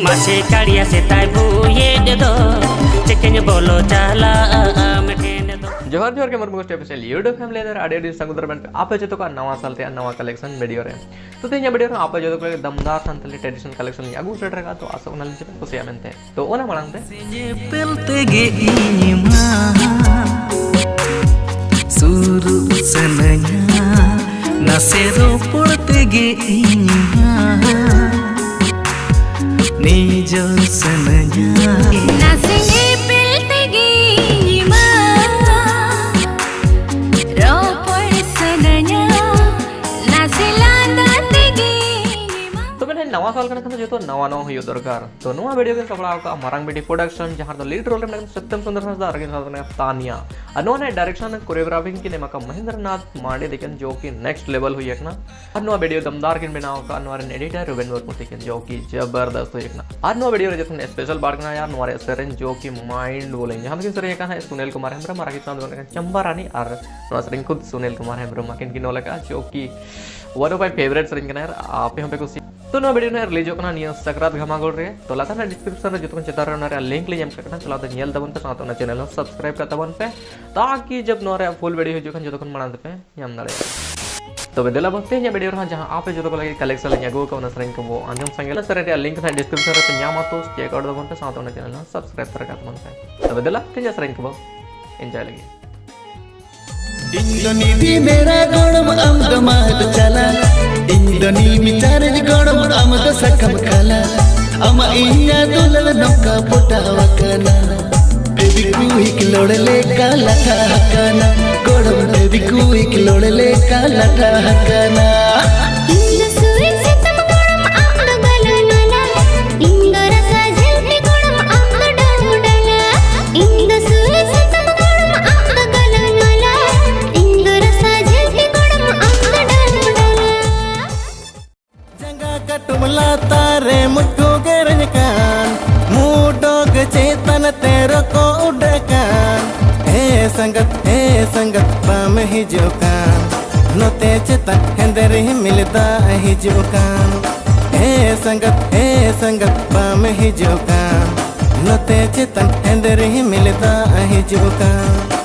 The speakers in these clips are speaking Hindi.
masih karya setai buye dedo cekenya bolo chala amethene do जोहर जोहर के मरमु गुस्टी स्पेशल यूट्यूब फैमिली अंदर आडियो समुद्र बैंड पे आप जो का नवा साल ते नवा कलेक्शन वीडियो रे तो ते वीडियो रे आप जो को दमदार संतली ट्रेडिशनल कलेक्शन यागू सेट रहेगा तो आसा उनल से खुशिया मेनते तो ओना मांगते पेलते गे इमा सुरु सनया नसेरो पड़ते गे इमा निजो सनया नसेगे पेलते गे इमा रो पड़ सनया नसेलांदा ते गे इमा तो मैंने नवा साल का जो तो नवा नवा हुई दरकार तो नवा वीडियो के सबला का मरंग बिटी प्रोडक्शन जहां तो लीड रोल में सत्यम सुंदर संस्दार के साथ में तानिया अनोने डायरेक्शन कोरियोग्राफिंग की नेमा का महेंद्रनाथ मांडे देखन जो कि नेक्स्ट लेवल हुई है ना अनवा वीडियो दमदार के बनाओ का अनवर एडिटर रुबेन वर्मूर्ति के जो कि जबरदस्त हुई है ना अनवा वीडियो रे जतने स्पेशल बात करना यार नवारे सेरेंज जो कि माइंड बोलेंगे हम किन सर ये कहां है सुनील कुमार हमरा मारा के साथ बोलने चंबा रानी और नवासरिंग खुद सुनील कुमार हमरा माकिन की नोले का जो कि वन ऑफ माय फेवरेट सरिंग का यार आप हम पे कुछ तो नो वीडियो ने रिलीज होना निया सकरात घमागोल रे तो लाता ना डिस्क्रिप्शन रे जतन चेतार रे लिंक ले जम करना चला तो नियल दबन पे साथ ना चैनल सब्सक्राइब करता बन पे ताकि जब नोरे फुल वीडियो जो खन जतन मणांत पे यम दड़े तो बेदला बसते हैं वीडियो रे जहां आप जो को लगे कलेक्शन ले गो को ना सरिंग को वो अंजम संगेला सर रे लिंक था डिस्क्रिप्शन रे न्यामा तो चेक आउट दबन पे साथ ना चैनल सब्सक्राइब कर बन पे तो बेदला ते सरिंग को एंजॉय लगे इंदोनी मेरा गोड़म अमद महद चला इंदोनी मिचार गोड़म अमद सकम कला अमा इया दुलल नौका पोटा वकना बेबी कुई किलोड़ले काला हकना गोड़म बेबी कुई किलोड़ले काला हकना तारे मुठो गरजकान मुडोग चेतन तेरो को उड़कान हे संगत पाम हिजुकान नोते चेतन हेंदर ही मिलता हिजुकान हे संगत पाम हिजुकान नोते चेतन हेंदर ही मिलता हिजुकान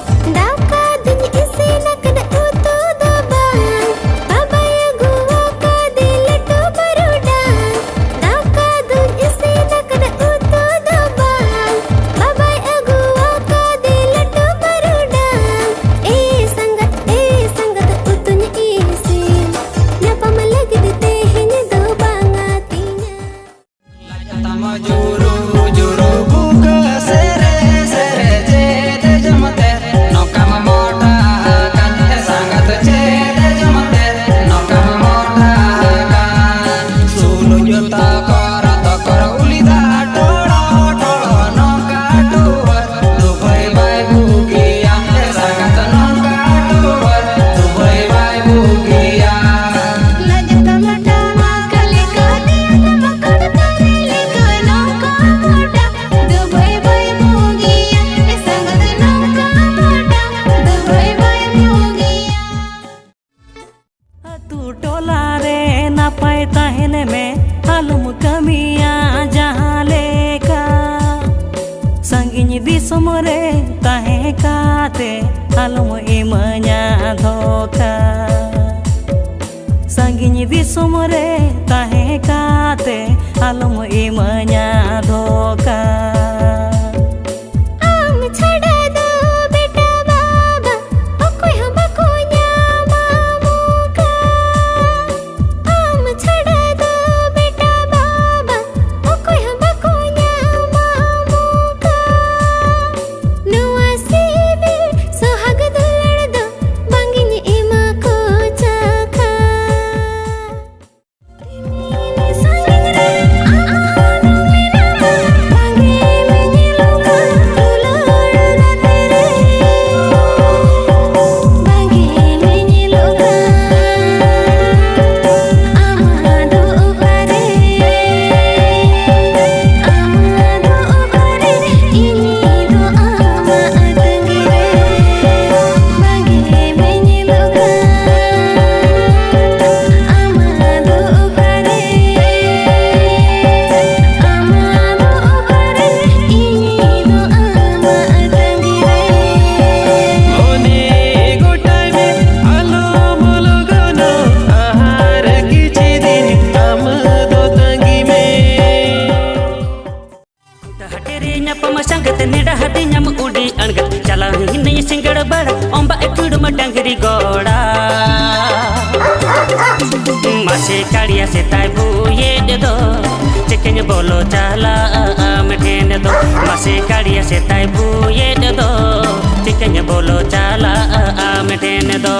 दिसमरे ताहे काते आलम इमanya धोखा संगिनी दिसमरे ताहे काते आलम इमanya धोखा गड़बड़ ओंबा कुड़म डंगरी गोड़ा मासे काड़िया से ताई भूये दो चिकन बोलो चाला मठेन दो मासे काड़िया से ताई भूये दो चिकन बोलो चाला मठेन दो